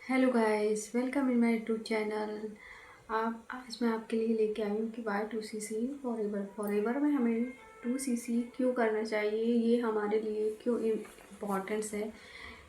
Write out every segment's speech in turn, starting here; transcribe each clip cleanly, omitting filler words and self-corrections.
Hello guys, welcome in my YouTube channel. आप आज मैं आपके लिए लेके आई हूँ कि Y two C C forever में हमें टू सी सी क्यों करना चाहिए, ये हमारे लिए क्यों इम्पोर्टेंस है।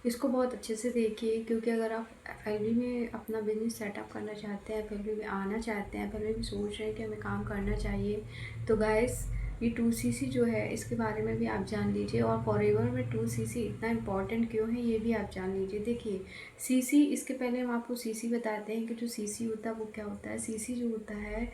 इसको बहुत अच्छे से देखिए, क्योंकि अगर आप एफएलवी में अपना बिजनेस सेटअप करना चाहते हैं, एफएलवी में आना चाहते हैं, एफएलवी में सोच रहे हैं कि हमें काम करना चाहिए, तो गाइस ये टू सी सी जो है इसके बारे में भी आप जान लीजिए। और फॉरएवर में टू सी सी इतना इम्पॉर्टेंट क्यों है ये भी आप जान लीजिए। देखिए सीसी, इसके पहले हम आपको सीसी बताते हैं कि जो सीसी होता है वो क्या होता है। सीसी जो होता है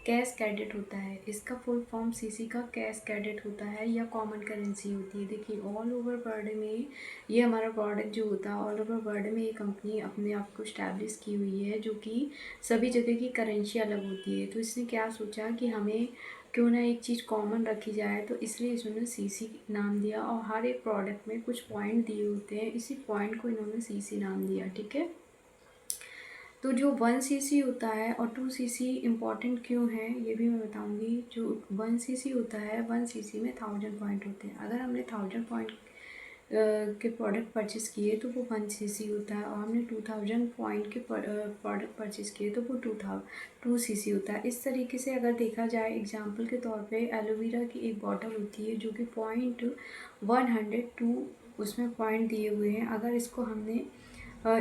कैश क्रेडिट होता है। इसका फुल फॉर्म सीसी का कैश क्रेडिट होता है या कॉमन करेंसी होती है। देखिए ऑल ओवर वर्ल्ड में ये हमारा प्रोडक्ट जो होता है, ऑल ओवर वर्ल्ड में ये कंपनी अपने आप को स्टैब्लिश की हुई है, जो कि सभी जगह की करेंसी अलग होती है। तो इसने क्या सोचा कि हमें क्यों ना एक चीज़ कॉमन रखी जाए, तो इसलिए इन्होंने सीसी नाम दिया। और हर एक प्रोडक्ट में कुछ पॉइंट दिए होते हैं, इसी पॉइंट को इन्होंने सीसी नाम दिया। ठीक है, तो जो वन सीसी होता है और टू सीसी इम्पॉर्टेंट क्यों है ये भी मैं बताऊंगी। जो वन सीसी होता है, वन सीसी में 1000 पॉइंट होते हैं। अगर हमने 1000 पॉइंट के प्रोडक्ट परचेज़ किए तो वो वन सीसी होता है, और हमने 2000 पॉइंट के प्रोडक्ट परचेज़ किए तो वो टू सीसी होता है। इस तरीके से अगर देखा जाए, एग्जांपल के तौर पे एलोवेरा की एक बॉटल होती है जो कि पॉइंट 102 उसमें पॉइंट दिए हुए हैं। अगर इसको हमने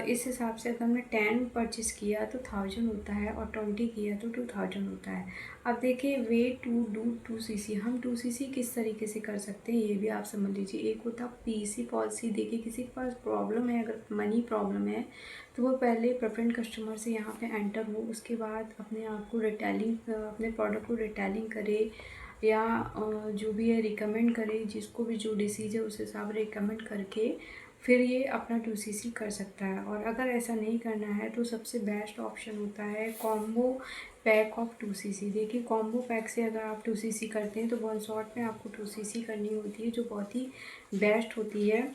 इस हिसाब से अगर हमने 10 परचेज़ किया तो 1000 होता है, और 20 किया तो 2000 होता है। अब देखिए way to do to C सी, हम टू सी सी किस तरीके से कर सकते हैं ये भी आप समझ लीजिए। एक होता है पीसी पॉलिसी। देखिए किसी के पास प्रॉब्लम है, अगर मनी प्रॉब्लम है तो वो पहले प्रेफरेंट कस्टमर से यहाँ पे एंटर हो, उसके बाद अपने आप को रिटेलिंग, अपने प्रोडक्ट को रिटेलिंग करे, या जो भी है रिकमेंड करे, जिसको भी जो डिसीज है उस हिसाब से रिकमेंड करके फिर ये अपना टू सी सी कर सकता है। और अगर ऐसा नहीं करना है तो सबसे बेस्ट ऑप्शन होता है combo pack of to C C. देखिए कॉम्बो पैक से अगर आप टू सी सी करते हैं तो वन शॉट में आपको टू सी सी करनी होती है, जो बहुत ही बेस्ट होती है।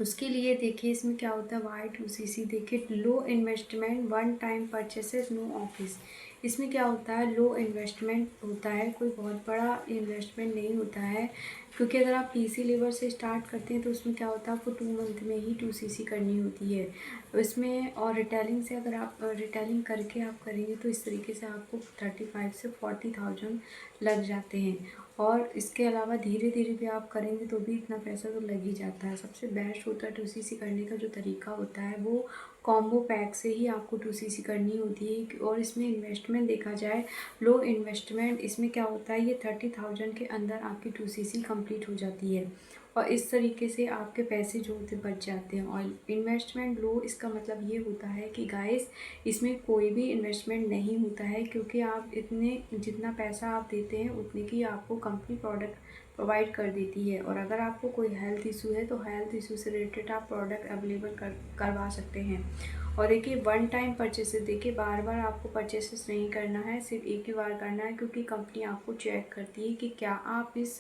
उसके लिए देखिए इसमें क्या होता है, वाई टू सी सी। देखिए low investment, one time purchases, no office. इसमें क्या होता है, लो इन्वेस्टमेंट होता है, कोई बहुत बड़ा इन्वेस्टमेंट नहीं होता है। क्योंकि अगर आप पीसी लेवल से स्टार्ट करते हैं तो उसमें क्या होता है, आपको 2 मंथ में ही टू सी सी करनी होती है इसमें। और रिटेलिंग से अगर आप रिटेलिंग करके आप करेंगे तो इस तरीके से आपको 35 से 40,000 लग जाते हैं। और इसके अलावा धीरे धीरे भी आप करेंगे तो भी इतना पैसा तो लग ही जाता है। सबसे बेस्ट होता है टू सी सी करने का जो तरीका होता है वो कॉम्बो पैक से ही आपको टू सी सी करनी होती है। और इसमें इन्वेस्टमेंट देखा जाए, लो इन्वेस्टमेंट, इसमें क्या होता है, ये 30,000 के अंदर आपकी टू सी सी कम्प्लीट हो जाती है। और इस तरीके से आपके पैसे जो होते बच जाते हैं। और इन्वेस्टमेंट लो, इसका मतलब ये होता है कि गाइस इसमें कोई भी इन्वेस्टमेंट नहीं होता है, क्योंकि आप इतने जितना पैसा आप देते हैं उतने की आपको कंपनी प्रोडक्ट प्रोवाइड कर देती है। और अगर आपको कोई हेल्थ इशू है तो हेल्थ इशू से रिलेटेड आप प्रोडक्ट अवेलेबल करवा सकते हैं। और देखिए वन टाइम परचेसेस, देखिए बार बार आपको परचेसेस नहीं करना है, सिर्फ एक ही बार करना है, क्योंकि कंपनी आपको चेक करती है कि क्या आप इस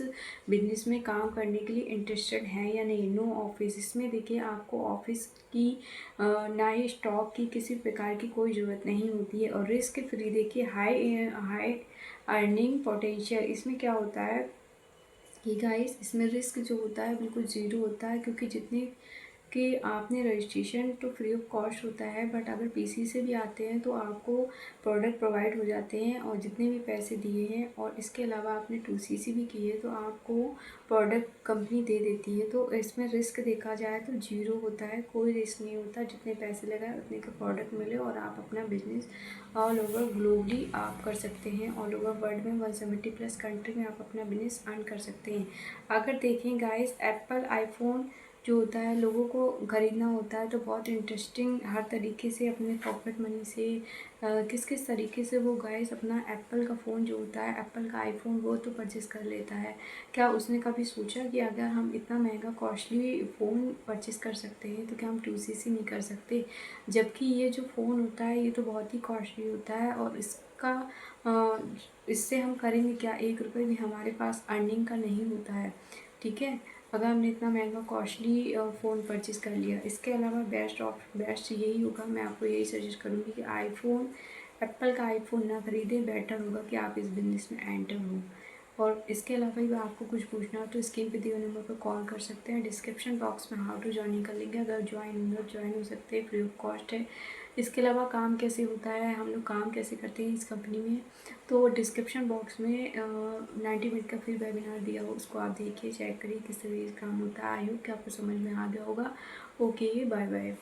बिजनेस में काम करने के लिए इंटरेस्टेड हैं या नहीं। नो ऑफिस, इसमें देखिए आपको ऑफिस की ना ही स्टॉक की किसी प्रकार की कोई ज़रूरत नहीं होती है। और रिस्क फ्री, देखिए हाई हाई अर्निंग पोटेंशियल। इसमें क्या होता है कि गाइस इसमें रिस्क जो होता है बिल्कुल ज़ीरो होता है, क्योंकि जितने कि आपने रजिस्ट्रेशन तो फ्री ऑफ कॉस्ट होता है, बट अगर पीसी से भी आते हैं तो आपको प्रोडक्ट प्रोवाइड हो जाते हैं और जितने भी पैसे दिए हैं। और इसके अलावा आपने टू सी सी भी की है तो आपको प्रोडक्ट कंपनी दे देती है। तो इसमें रिस्क देखा जाए तो जीरो होता है, कोई रिस्क नहीं होता। जितने पैसे लगाए उतने का प्रोडक्ट मिले और आप अपना बिजनेस ऑल ओवर ग्लोबली आप कर सकते हैं। ऑल ओवर वर्ल्ड में 170+ कंट्री में आप अपना बिजनेस अर्न कर सकते हैं। अगर देखें गाइस, एप्पल आईफोन जो होता है लोगों को ख़रीदना होता है तो बहुत इंटरेस्टिंग हर तरीके से अपने पॉकेट मनी से किस किस तरीके से वो गाइस अपना एप्पल का फ़ोन जो होता है, एप्पल का आईफोन, वो तो परचेज़ कर लेता है। क्या उसने कभी सोचा कि अगर हम इतना महंगा कॉस्टली फ़ोन परचेज़ कर सकते हैं तो क्या हम टू सी सी नहीं कर सकते। जबकि ये जो फ़ोन होता है ये तो बहुत ही कॉस्टली होता है, और इसका इससे हम करेंगे क्या, 1 रुपये भी हमारे पास अर्निंग का नहीं होता है। ठीक है, अगर हमने इतना महंगा कॉस्टली फ़ोन परचेज़ कर लिया। इसके अलावा बेस्ट ऑफ बेस्ट यही होगा, मैं आपको यही सजेस्ट करूँगी कि आईफोन, एप्पल का आईफोन ना ख़रीदें, बेटर होगा कि आप इस बिज़नेस में एंटर हो। और इसके अलावा भी आपको कुछ पूछना हो तो स्क्रीन पे दिए हुए नंबर पर कॉल कर सकते हैं। डिस्क्रिप्शन बॉक्स में हाउ टू ज्वाइन का लिंक है, अगर ज्वाइन हो सकते हैं, फ्री ऑफ कॉस्ट है। इसके अलावा काम कैसे होता है, हम लोग काम कैसे करते हैं इस कंपनी में, तो डिस्क्रिप्शन बॉक्स में 90 मिनट का फ्री वेबिनार दिया हो, उसको आप देखिए, चेक करिए किस तरीके से काम होता है। आई होप कि आपको समझ में आ गया होगा। Okay, bye bye.